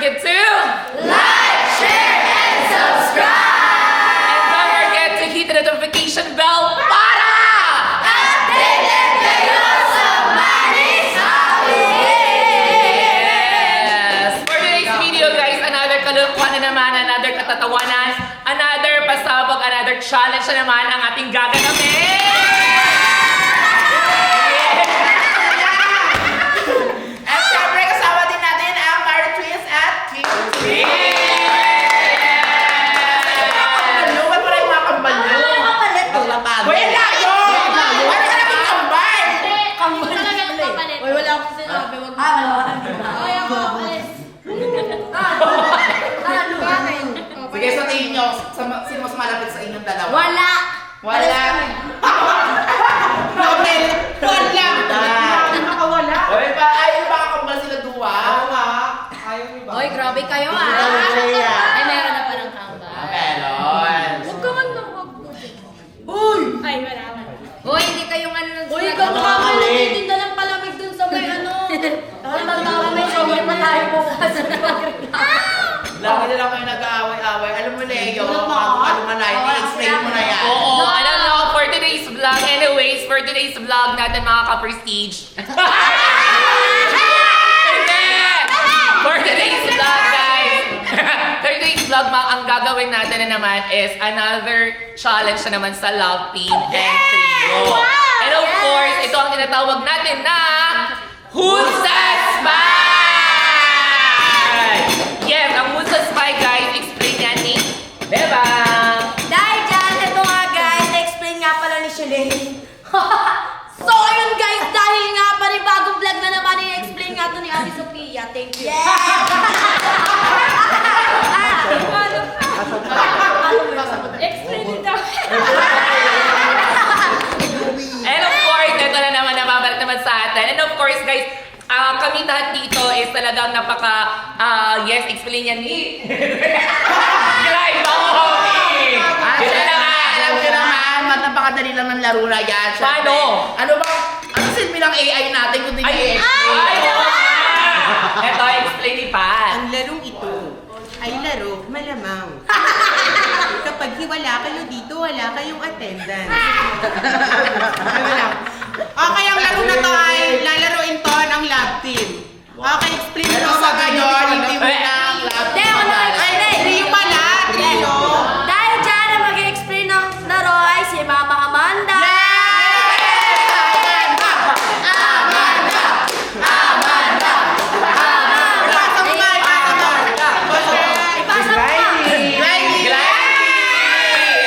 forget to like, share, and subscribe! And don't forget to hit the notification bell para updated kayo sa Manis Holiday! Yes! For today's video guys, another kalukuhan na naman, another katatawanan, another pasabog, another challenge na naman ang ating gaganapin! At syempre, kasama din natin ang Maritwins at King. Ba't wala yung mga kambalo? Wala yun! Ano ka naging kambal? Uy, wala akong sinabi. Wag mo. Uy, ako, alis. Sige, sa tingin nyo, sino mas malapit sa inyong dalawa? Wala. Wala. Okay. Wala. Nakawala. Uy, ayaw ba kambal sila duwa? Wala. Ayaw niyo ba? Uy, grabe kayo ah. Ay, meron na parang kamba. Meron. Huwag ka man mag Uy! Ay, wala na. Uy, hindi kayong ano nang Uy, ikaw nakakalitin na lang palamig dun sa may ano. Tanda ka may shower pa tayo bukas. Lagi na lang kayo nag-aaway-aaway. Alam mo, Leo, ano na yun, i-explain mo na yan. Oo, alam nyo, for today's vlog, anyways, for today's vlog natin mga ka-prestige. Hindi! For today's vlog, guys, for today's vlog, ang gagawin natin na naman is another challenge na naman sa Love Team and Trio. And of course, ito ang tinatawag natin na Who's the Spy? Yes, ang Who's the Spy, guys, explain yan ni Bebang. Dahil dyan, ito nga guys, na-explain nga pala ni Shalane. So ayun guys, dahil nga panibagong vlog na naman, i-explain nga to ni Ate Sophia. Thank you. Explain it daw. And of course, ito na naman nababalik naman sa atin. And of course, guys, kami lahat dito is talagang yes, explain yan ni Glide, bako homie! Yun na nga! Alam ko naman, napakadali lang ng laro na yan. Syempre. Paano? Ano ba? Ano silbi ng AI natin kung di Ay! i-explain? Ay! Ito, explain ni Pat. Ang larong ito ay laro malamang. Kapag hiwala kayo dito, wala kayong attendance. Ay, wala. Okay, ang laro na to ay lalaroin to ng lab team. Okay, explain Pero mo sa sa ngayon, hindi mo na ang lab. Hindi, ako na Ay, trio pala, trio. Dahil dyan, ang mag-explain ng laro ay si Mama Amanda. Ipasa mo pa.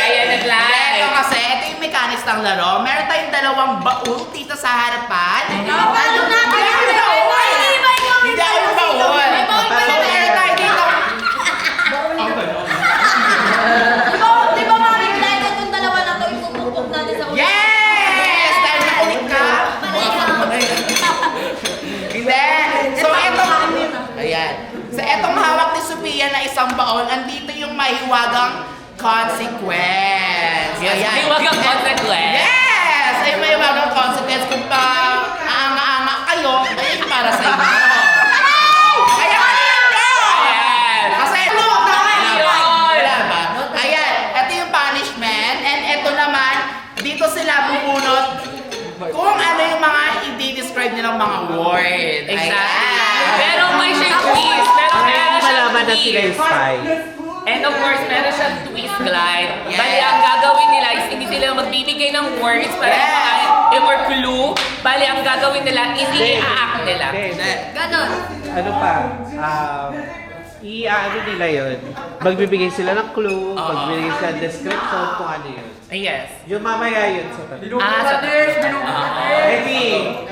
Ayan na, Ito Glide. kasi, ito yung mechanics ng laro. Meron tayong dalawang baul dito sa harapan. Paano natin yan? Hindi ako Hindi ba yung baul. May baul pa So, yun eh. meron tayo dito. Di ba mami, dahil itong dalawa na to, ipupupok natin sa ulo. Yes! Dahil nakulit ka. Hindi. So, ayan. So, etong hawak ni Sophia na isang baon, andito yung mahiwagang consequence. Yes, may wagang consequence. Yes! Ay, may wagang consequence. Kung pa aanga-anga kayo, ay para sa inyo. Ayan! Ayan. Kasi ito, wala ba? Ayan, ito yung punishment. And ito naman, dito sila bubunot kung ano yung mga i-describe nilang mga words. Exactly. Ayan. Pero may siyang twist. Pero meron siyang Malaman na sila yung twist. spy. And of course, meron siyang twist, Glide. Yes. Bali, ang gagawin nila is hindi sila magbibigay ng words para Yes. or clue. Bali, ang gagawin nila is i-act nila. Ganon. Ano pa? Ano nila yun? Magbibigay sila ng clue, magbibigay sila ng description kung ano yun. Yes. Yung mamaya yun sa tabi. Ready?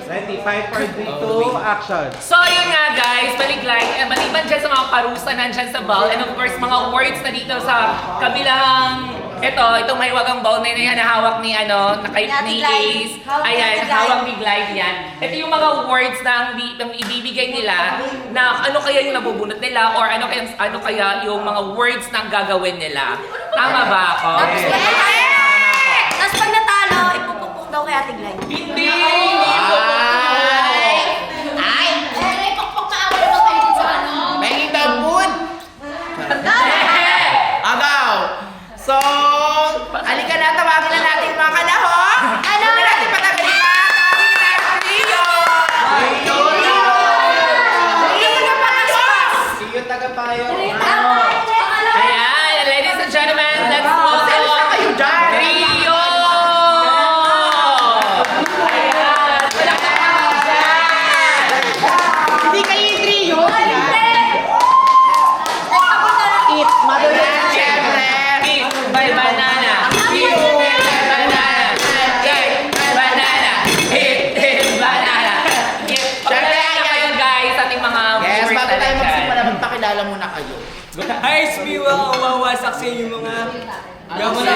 Ready? 5, 4, 3, 2, action! So, yun nga guys, Glide, maliban dyan sa mga parusa nandyan sa ball, and of course, mga words na dito sa kabilang, itong may wagang ball na yan na hawak ni, ni Ace. Ayan, hawak ni Glide yan. Ito yung mga words na ang ibibigay nila na ano kaya yung nabubunot nila or ano kaya yung mga words na ang gagawin nila. Tama ba ako? Tapos pag natalo, ipupupok daw kay Ate Glide. Hindi! Ay! Pukpok na ako naman kayo din sa ano. May the mood So, halika na, tawagin na natin yung mga kalahok. Ano na natin patagalin na? Tawagin na natin Rio! Iyo taga-payo. Ayan, ladies and gentlemen, let's move Saan on. kayo dyan? Rio! Ayan, wala ka dyan. Hindi kayo yung trio. Eat, mother. Ayan, syempre. Eat by banana. Eat by banana. Eat by banana. Eat banana. Syempre, Pagkakita na kayo guys, ating mga Yes, viewers bago tayo natin dyan. magsimula, magpakilala muna kayo. Ayos, biwa, wawasak sa inyo mga... Gabo na.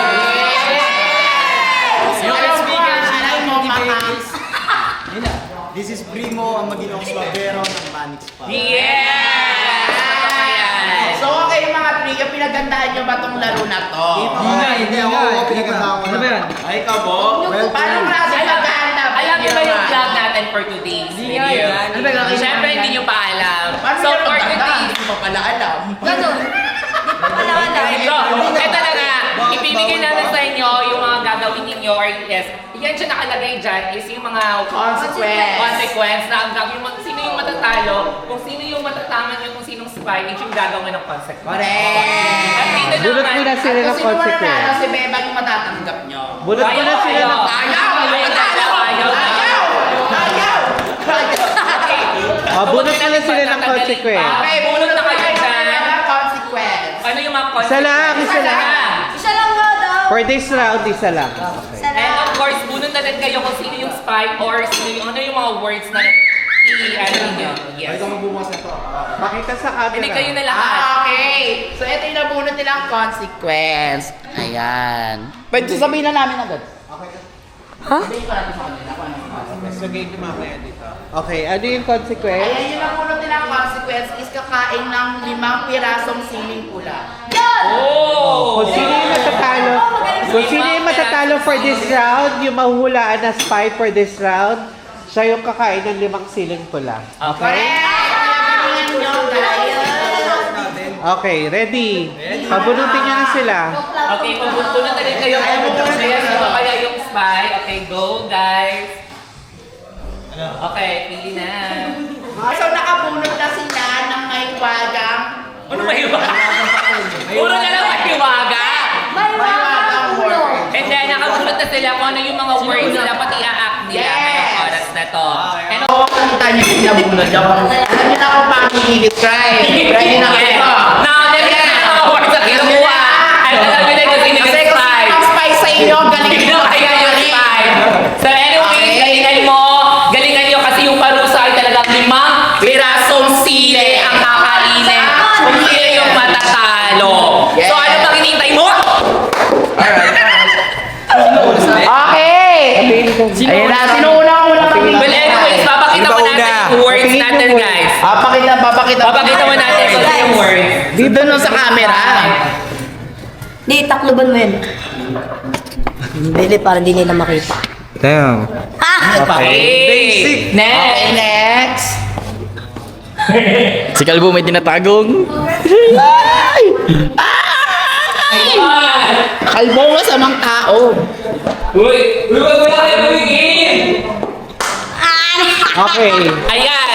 Yung pangalan mo, Matangs. This is Primo, ang maginong swabero ng Manix pa. Yes! Ayan. So, okay mga trio, pinagandahan nyo ba tong laro na to? Hindi ako pinaganda ko. Ano ba yan? Ay, kabo? Paano klase maghanap? Alam niyo ba yung vlog natin for today's video? Ano ba yung Siyempre, hindi niyo pa alam. Paano So, nyo for maganda? today's Hindi mo pala alam. So, ito na nga, ibibigay namin sa inyo yung mga gagawin ninyo or yes, yan siya nakalagay dyan is yung mga consequence na ang gagawin mo, sino yung matatalo, kung sino yung matatama nyo, kung sinong spy, yun yung gagawin ng consequence. Correct. At dito Bunot naman, mo na sila At ng kung sino consequence. mananalo, si Beba yung matatanggap nyo. Bunot mo na sila ng... bunot mo na sila ng consequence. Okay, bunot na kayo dyan. Consequence. Ano yung mga consequence? Isa lang, isa lang. Isa lang nga daw. For this round, isa lang. Okay. And of course, bunot na din kayo kung sino yung spy or sino yung, ano yung mga words na i-ano ninyo. Yes. Pakita sa camera. Hindi kayo na lahat. Okay. So, ito yung nabunot nilang consequence. Ayan. Pwede sabihin na namin agad. Sabihin pa natin sa kanila kung ano yung consequence. Lagay ko mamaya dito. Okay, ano yung consequence? Ayan yung nabunot nilang consequence is kakain ng 5 pirasong siling pula. Oh! Kung sino yung matatalo, kung sino yung matatalo for this round, yung mahuhulaan na spy for this round, siya yung kakain ng 5 siling pula. Okay. Correct! Kaya galingan nyo, guys. Okay, ready? Pabunutin nyo na sila. Okay, pupunta na rin kayo kung sino kaya yung spy. Okay, go guys. Okay, pili na. So, nakabunot na sila ng may wagang Ano mahiwaga? Puro na lang mahiwaga. May wagang ulo. word. And then, nakabunot na sila kung ano yung mga words na dapat i-act nila Yes. ngayong oras na to. And So, nakita niyo yung nabunot nyo. Alam niyo na kung paano i-describe. Ready na kayo. Now, then, yan ang mga words na kinukuha. At alam nyo na kung sino yung Kasi kung spy. sino ang spy sa inyo, galing Sino kaya yung spy? So anyway, Okay. galingan mo. Galingan nyo kasi yung parusa ay talagang 5 pirasong sili ang kakainin. Kung sino yung matatalo. Yes. So ano pang hinihintay mo? Okay! Ayun na, sino unang Well, anyways, papakita mo natin yung words natin, guys. Papakita mo natin kung sino yung words. Dito no sa camera. Di, takloban mo yun. Bili, para hindi nila makita. Damn. Okay. Next. Okay, next. Si Kalbo may tinatagong. Kalbo nga sa mga tao. Uy, wag mo na kayo magiging. Okay, Ayan.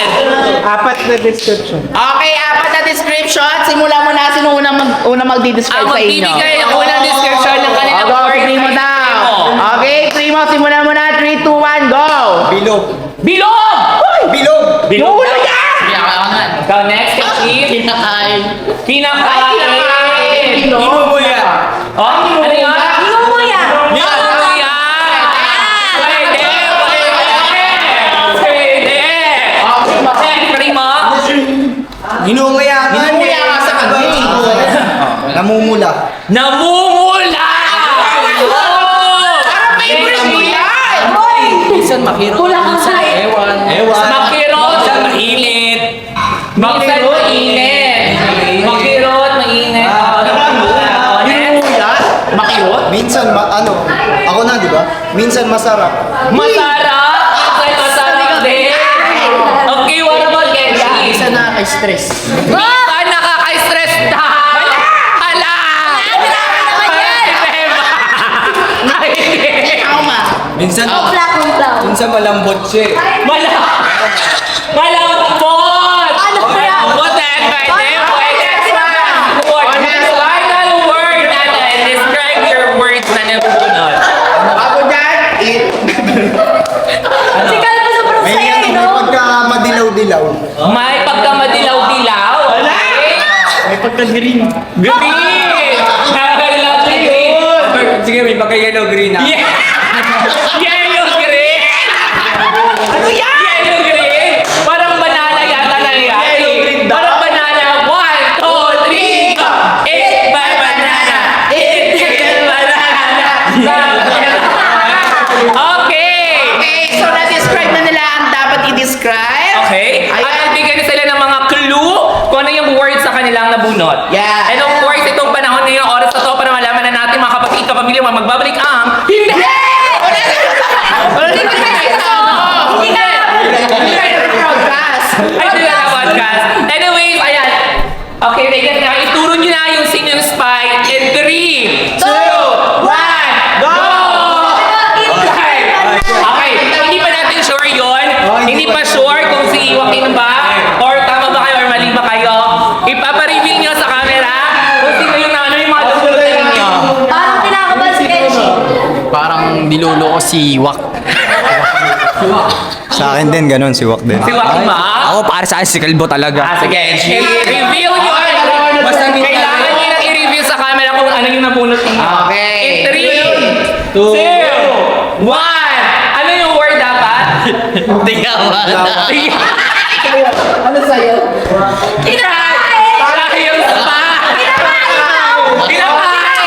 4 na description. Okay, 4 na description. Simula mo na, sino unang magdi-describe Ang sa inyo? magbibigay ng unang description ng kanilang Go, words. Primo ay daw. Primo. Okay, Primo, simulan mo na. 3, 2, 1, go! Bilog. Bilog! Bilog. Yung ulo niya! Ikaw next, Keith. Kinakain. Kinakain. Inubuya. Oh, ano yun? Inumuya. Inumuya. Pwede, pwede. Next, Primo. Inubuya. Inubuya nga sa kanya. Namumula. Namumula! Parang favorite mo yan! Minsan makiro. Minsan ewan. Makirot, mainit. Makirot, mainit. Makirot, mainit. Inubuya? Makirot? Minsan ako na, di ba? Minsan masarap. Masarap. Minsan masarap din. Okay, what about Kenji? Minsan nakaka-stress. Minsan nakaka-stress tayo. Hala! Grabe naman yan! Minsan, minsan malambot siya eh. Malambot! Ano ba yan? Malambot eh, pwede. Next final word natin. Describe your words na nabunod. Bago dyan, Si Carl pa sobrang May saya, may no? pagka madilaw-dilaw. May pagkamadilaw-dilaw. Okay? May pagka-green. Green! Nakakalaw green. Sige, may pagka-yellow-green ah. Yeah! Yellow green! ano yan? Yellow green! Parang banana yata na yan. Yellow green daw? Parang banana. 1, 2, 3, go! Eat my banana! Eat chicken banana! Okay! Okay, so na-describe na nila ang dapat i-describe. Okay? Ayan. At bibigyan sila ng mga clue kung ano yung words sa kanilang nabunot. Yeah. And of course, itong panahon na yung oras na to para malaman na natin mga kapatid, kapamilya, magbabalik ang hindi! Hindi ka broadcast. Ay, hindi na podcast. Anyways, ayan. Okay, Regan, ituro nyo na yung sino yung spy in 3, 2, 1, go! Okay, hindi pa natin sure yun. Hindi pa sure kung si Joaquin ba or tama ba kayo or mali ba kayo. Ipapa-reveal nyo sa camera kung sino yung ano yung mga dumudutan ninyo. Parang kinakabahan si Kenji. Parang nilulo ko si Wak. Sa akin din, ganun, si Wak din. Si Joaquin ba? Ako, para sa akin, si Kalbo talaga. Sige, i-reveal nyo. Basta Kailangan nyo nang i-review sa camera kung ano yung nabunot ninyo. Okay. In 3, 2, 1. Ano yung word dapat? Tigawan. Ano sa'yo? Kinakain! Yung spa! Kinakain!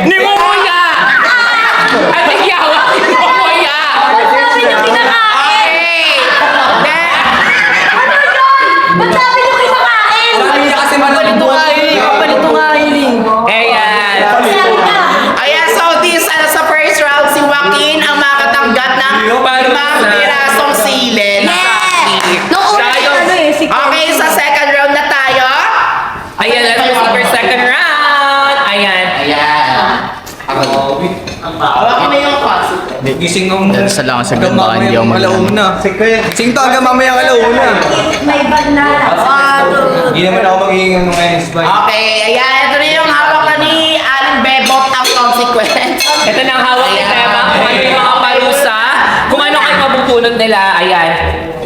Nimumuya! At tigyawa! Nimumuya! Sabi niyo kinakain! Ba't sabi niyo kinakain? Kasi malambot. Ayan. Sabi ka. Ayan, so this, sa first round, si Joaquin ang makatanggap ng limang pirasong sili. Nung una si Okay, sa second round na tayo. Ayan, let's go for second round. Ayan. Hawakin mo yung concept. Gising ng... Sa lang sa ganda, hindi ako alauna. Gising to hanggang mamaya alauna. May banana. Hindi naman ako magiging ano ngayon, Spy. Okay, ayan. Ito na yung hawak na ni Aling Bebot ang consequence. Ito na ang hawak ni Tema. Kung ano yung mga parusa. Kung ano kayo mabubunod nila. Ayan.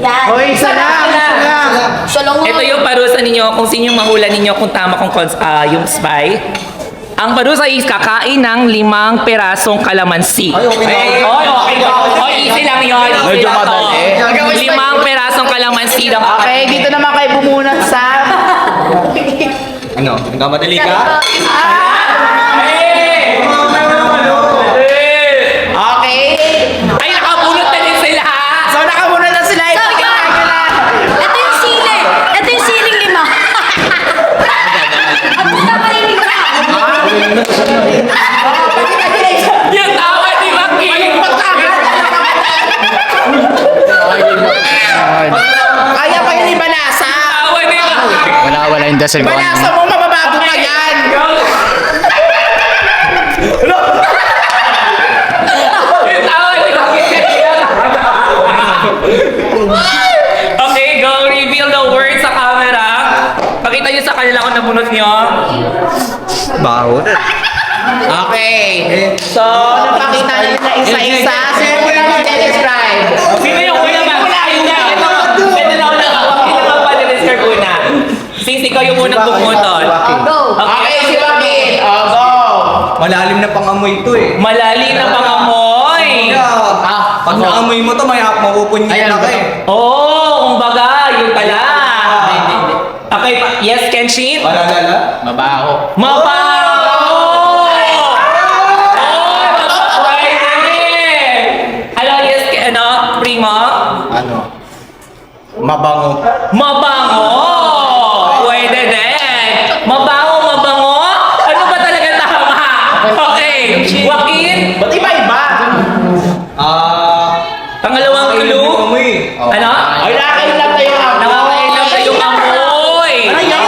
Yan. Hoy, isa lang, isa lang. Ito yung parusa ninyo kung sino yung mahula ninyo kung tama kung yung spy. Ang parusa is kakain ng 5 pirasong kalamansi. Ay, okay na. Okay, easy lang yun. Medyo madali. 5 pirasong kalamansi daw. Okay, dito naman kayo bumunot sa... Ano? Nagkamadali ka? Okay. Ay, nakabunot na din sila. So, nakamunod na sila. Sabi ka. Ito yung sili. Ito yung siling 5. At basta marinig ka. Yung tawa ni Joaquin. Kaya pa yun iba nasa. Tawa ni Joaquin. Wala yung dasal ko. Iba nasa mo, mababago pa yan. Yung tawa ni Joaquin. Okay, go reveal the word sa camera. Pakita niyo sa kanila kung nabunot niyo. Baho na. Okay. So, napakita nila na isa-isa. Sino mo lang mag-describe? Sino yung una ba? Ayun na. Ito na una. Sino ba pa na-describe una? Since ikaw yung unang bumunot. Go. Okay, si Joaquin. Oh, go. Malalim na pangamoy ito eh. Malalim na pangamoy. Pag naamoy mo to, may mapupunyin na ka eh. Oo, kumbaga, yun pala. Okay, yes, Kenshin? Malalala? Mabaho. Mabaho! Primo? Ano? Mabango. Mabango! Pwede din! Mabango, mabango? Ano ba talaga tama? Okay, Joaquin? Ba't iba-iba? Pangalawang clue? Amoy. Ano? Ay, nakakailan na yung amoy. Nakakailang na yung amoy! Ano yan?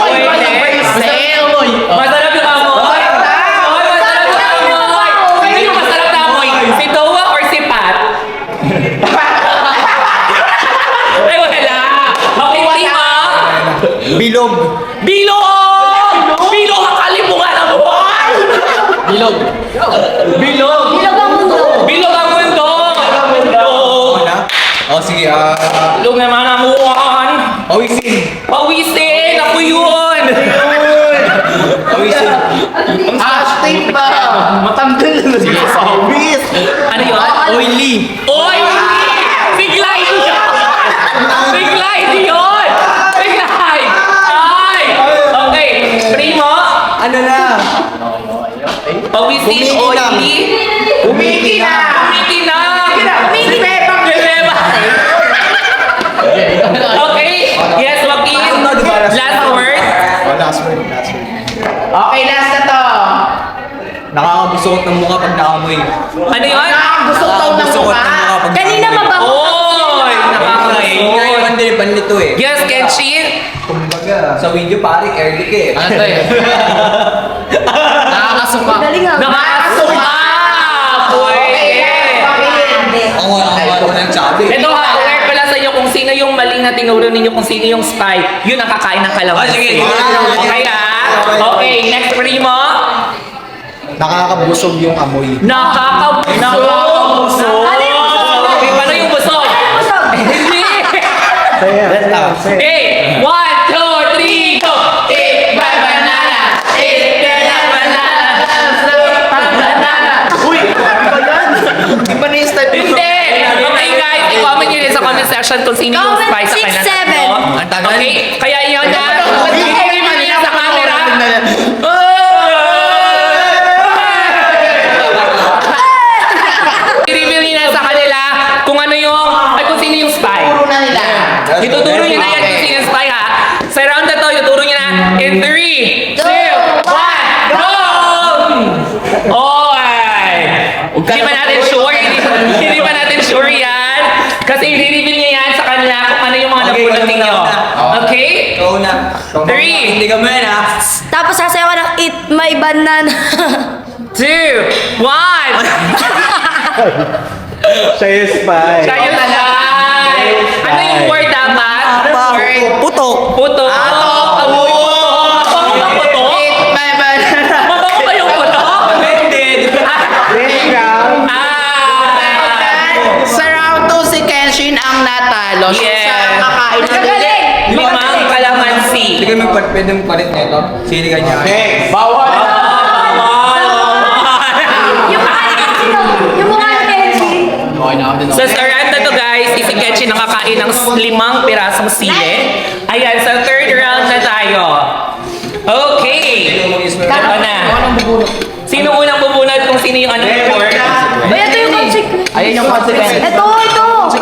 Pwede. Masarap yung amoy. Masarap yung amoy! Oy, masarap yung amoy! Sino yung masarap na amoy? Si Dowa or Bilog. Bilog. Bilog ang mundo. Bilog ang mundo. Oh, sige, Bilog naman ang buwan. pawisin. Pawisin. Ako yun. Pawisin. Hashtag ba? Matanggal na siya sa pawis. Ano yun? Oily. Oy! Siglay yun! Siglay yun! Siglay! Ay! Okay, Primo. Ano na? Pawisin, Kumiki na. oily. Kumiki na! Kumiki na! Si Pepang Bebeba! Okay, yes, Joaquin. Last word. Oh, last word, last word. Okay, last na to. Nakakabusukot ng mukha pag naamoy. Ano yun? Nakakabusok daw ng Nakakabusukot mukha. ng mukha pag Kanina mabango. Oy! Ngayon Nakakagayon. din, panlito eh. Yes, Kenshin. Kumbaga, sa video pare, Eric eh. Ano to eh? Nakakasuka. Galing ah. Nakakasuka! Pwede! Ako ng sabi. Ito ha, aware pala sa inyo kung sino yung maling na tinuro ninyo kung sino yung spy. Yun ang kakain ng kalamansi. Sige. Okay ha? Okay, next Primo. Nakakabusog yung amoy. Nakakabusog! Ano yung busog? Okay, paano yung busog? Busog. Hindi! Say. Okay, 1, 2, 3, go! Eat my banana! Eat my banana! Banana! Uy, ano ba yan? Iba na yung style. Hindi! Okay guys, i-comment nyo rin sa comment section kung sino yung Comment spy sa 6, kanya. 7. Ang tagal. Okay, kaya yun na. I-review nyo yan sa camera. I-review nyo na sa kanila kung ano yung, ay kung sino yung spy. Puro na nila. Ituturo nyo na yan kung sino yung spy ha. Sa round na to, ituturo nyo na in 3, 2, 1, go! Oy! Hindi pa natin sure, hindi pa natin sure yan. Kasi i-reveal nyo yan sa kanila kung ano yung mga napulot ninyo. Okay? Ikaw na. 3, Hindi ka man ha. Tapos sasayaw ka ng eat my banana. 2, 1! Siya yung spy. Siya yung spy! Ano yung word dapat? Word? Putok. Putok! Amoy putok! Mabango ba putok? Eat my banana. Mabango ba yung putok? Hindi. Next round. Sa round 2, si Kenshin ang natalo. Yes. Siya ang kakain na Galing. Limang kalamansi. Hindi kayo pwede magpalit na ito. Sili ka niya. Next. Bawal. Yung mukha ni Kenji. Yung mukha ni Kenji. Okay na ako din. So sa round na to guys, si Kenchi nakakain ng 5 pirasong sili. Ayan, sa third round na tayo. Okay. Ito na. Sino unang bubunot kung sino yung ano yung word? Ay, ito yung consequence. Ayun yung consequence. Ito.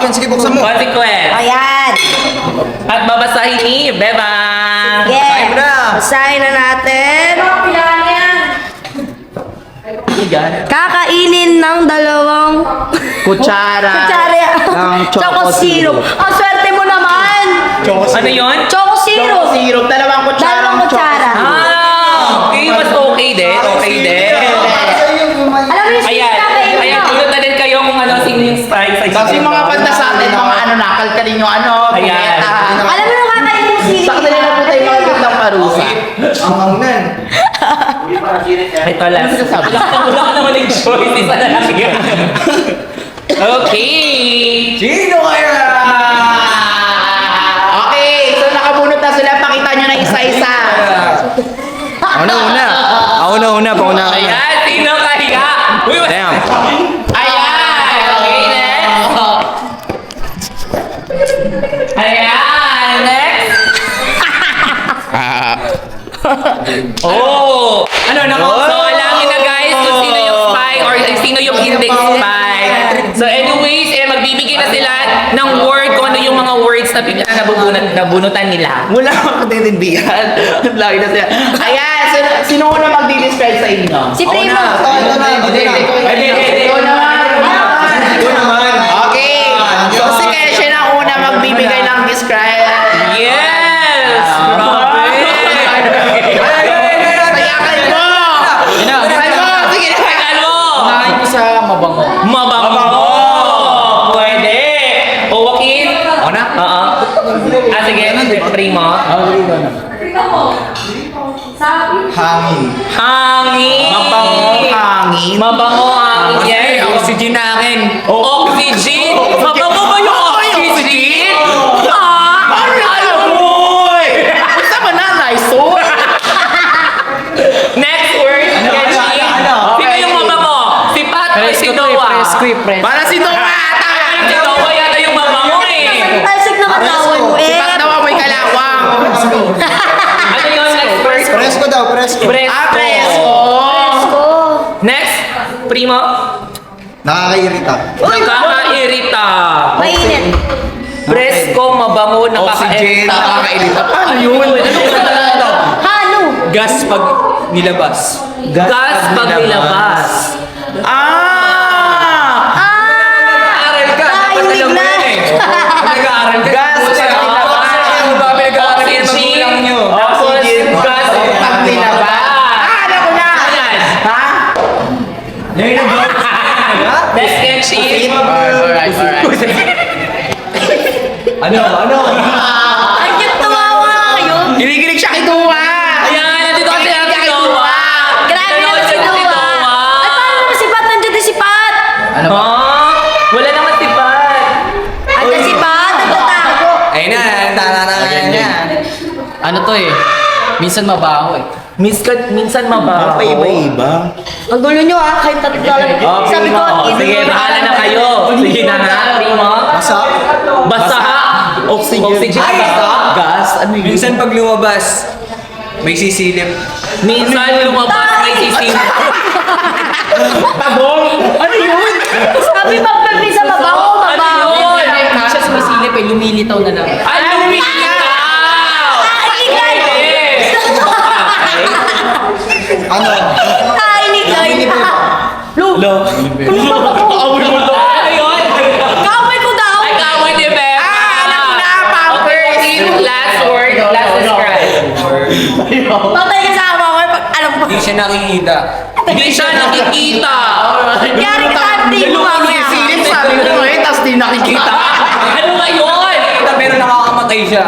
Sige, buksan mo. Consequence. Ayan. At babasahin ni Beba. Yeah. mo na. Basahin na natin. Kakainin ng 2 Kutsara. kutsara ng choco syrup. Ang swerte mo naman. Ano yun? Choco syrup. Syrup. Dalawang kutsara. Dalawang kutsara. Okay, mas okay din. Okay din. Alam mo yung Ayan. kakainin Ayan, mo. punot na din kayo kung ano sino yung style sa Tapos yung mga banda sa atin, mga ano, nakalkalin yung ano, Ayan. pineta. Alam mo yung kakainin mo sili. Sa kanila na po tayo mga gandang parusa. Ang hangunan. Ito last. Wala ka naman yung choice. Isa na lang yun. Okay. Sino kaya? Okay, so nakabunot na sila. Pakita nyo na isa-isa. Ako na una. Pauna. Ayan, sino kaya? Uy, wala. Damn. Ayan. Okay, next. Ayan, next. Oh! Ano na mo? So, alamin na guys kung sino yung spy or sino yung hindi spy. So, anyways, magbibigay na sila ng word kung ano yung mga words na nabunutan nila. Wala akong katitindigan. Ang laki na sila. Ayan, sino una magdi-describe sa inyo? Si Primo. Ito na. Ikaw naman. Okay. So, si Kesha na una magbibigay ng describe. Yes! Grabe! Tayakan mo! Tayakan mo! Sige na! Tagal mo! Nakain ko sa mabango. Mabango! Pwede! O, Joaquin? Ako na? Oo. Sige. Primo. Hangin. Hangin! Mabango hangin. hangin. Mabango ang yes. Oxygen na akin. Oxygen? Mabango ba yung oxygen? Amoy! Basta ba na, Lysol? Next word, Kenshi. Sino yung mabango? Si Pat o si Noah? Para si Noah ata! Si Noah yata yung mabango eh. Talsik na katawan mo Si eh. Pat daw amoy kalawang. Ano yung next word? Presko daw, presko. Presko! Next, Primo. Nakakairita. Nakakairita. Mainit. Presko, mabango, nakakairita. Nakakairita. Paano yun? Halo. Gas pag nilabas. Gas pag nilabas. Nag-aaral ka. Dapat Tahimik alam mo na. yan eh. Nag-aaral ka. Gas pag nilabas. Ano ba pinag-aaral yan ng magulang nyo? Oxygen. Gas Pag nilabas. Alam ko na! Ayan. Ha? Next, Kenshi. Alright. Ano? Ay, cute tumawa kayo. Kinikilig siya kay Tuwa! Ayan, nandito kasi ang si Noah. Grabe Nanood naman si siya ng Noah. Ay, paano naman si Pat? Nandiyan din si Pat. Ano ba? Wala naman si Pat. Andiyan si Pat. Nagtatago. Ayun na, na. Ano to eh? Minsan mabaho eh. Minsan mabaho. Iba-iba. Ang gulo nyo ah. Kahit tatlo lang. Sabi ko, Sige, bahala na kayo. Sige na nga, Primo. Basa. Basta. Oxygen. Gas? Ano yun? Minsan pag lumabas, may sisilip. Minsan lumabas may sisim. Tabong? Ano yun? sabi magpapisa mabaho, mabaho. Ano yun? Hindi siya sumisilip eh, lumilitaw na lang. Ay, lumilitaw! Ano? Ay, ni Guy. Kaaway mo to. Ano yun? Kaaway ko daw. Ay, kaaway ni Bea. Alam ko na, Pampers. Okay, last word, last describe. Patay ka sa ama ko pag alam ko. Hindi siya nakikita. Hindi siya nakikita. Yari ka sa auntie mo mamaya. Silip sabi ko ngayon, tapos di nakikita. Ano ngayon? Nakikita pero nakakamatay siya.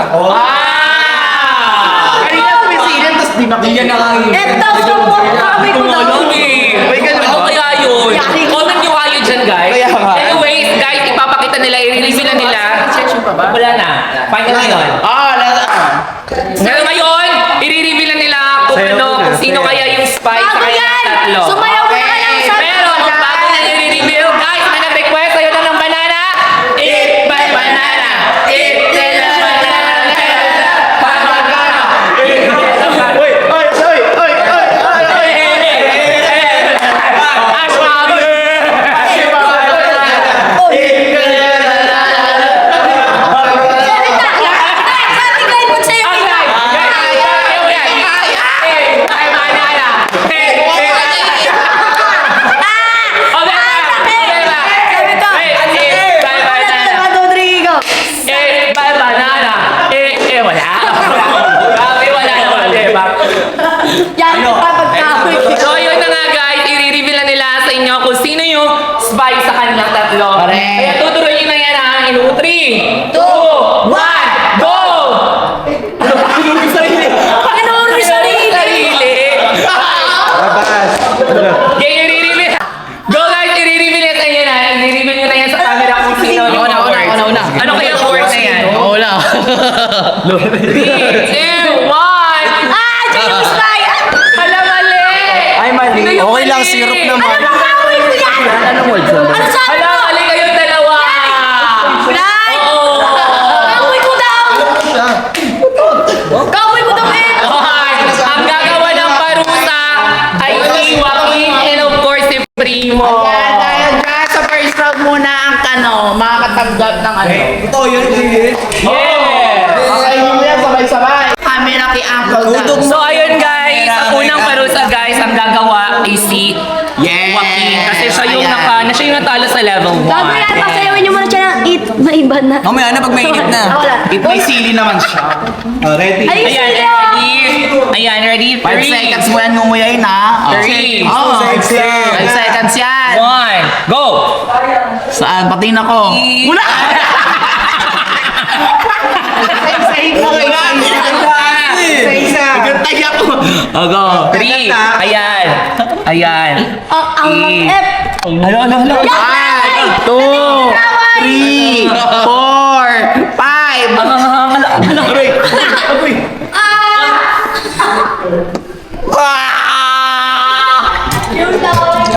Kanina sumisilip, tapos di Hindi niya nakikita. nakikita. Eto, kaaway ko daw. Ano eh? May ganun Ano ba? kaya yun? Comment nyo kayo dyan, guys. Kaya nga. Anyways, guys, ipapakita nila, i-release na nila. Wala na. Final na yun. Pero ngayon, i-reveal na nila kung ano, kung sino kaya yung spy sa Bago kanya yan! tatlo. Sumayaw mo na ka lang sa Pero, bago na i-reveal, guys, may nag-request sa'yo na ng banana. Eat my banana. Eat the banana. Banana. Sabi ko yun sa'yo. Rodrigo. Yan, papagkahoy. So yun na nga guys, i-reveal na nila sa inyo kung sino yung spy sa kanilang tatlo. Correct. Kaya tuturuin na yan ha, in 3, 2, 1, go! Panginoon mo sarili. Sarili. Labas. Okay, i-reveal. Go guys, i-reveal na sa inyo na. I-reveal nyo na yan sa camera kung sino yung Una. Ano kaya ang word na yan? Wala. 3, 2, 1. Ah, dyan yung spy. Hala, mali! Ay, mali. Sino yung Okay lang, mali? syrup naman. Ano kakawin ko yan? Anong words yun? Ano sabi Hala, mo? mali kayong dalawa! Kulay. Oo! Kakawin ko daw. Kakawin ko daw eh. Okay, ang gagawa ng parusa ay si Joaquin and of course si Primo. Ayan, dahil dyan sa first round muna ang makakatanggap ng ano. Ito, yun. Yeah! Okay, mo yan, sabay-sabay. Camera kay Uncle Dan. So ayun guys, sa unang parusa guys, ang gagawa ay si Yes! Joaquin. Kasi siya yung Ayan. siya yung natalo sa level 1. Gago yan, pasayawin niyo muna siya ng eat. Maiba na. Mamaya na pag mainit na. Ah, wala. May sili naman siya. Ready? Ay, Ayan, sila. ready? Ayan, ready? 5 seconds mo yan mumuyain ha. 3, Oh, 5 seconds. seconds yan. 1, go! Saan? Patingin ako. Wala! Isa-isa. Nagantay ako. Go! 3, ayan. Ayan. Ang F. Hala, hala, hala. 1, 2, 3, 4, 5. Aray! Aray! Yung daw.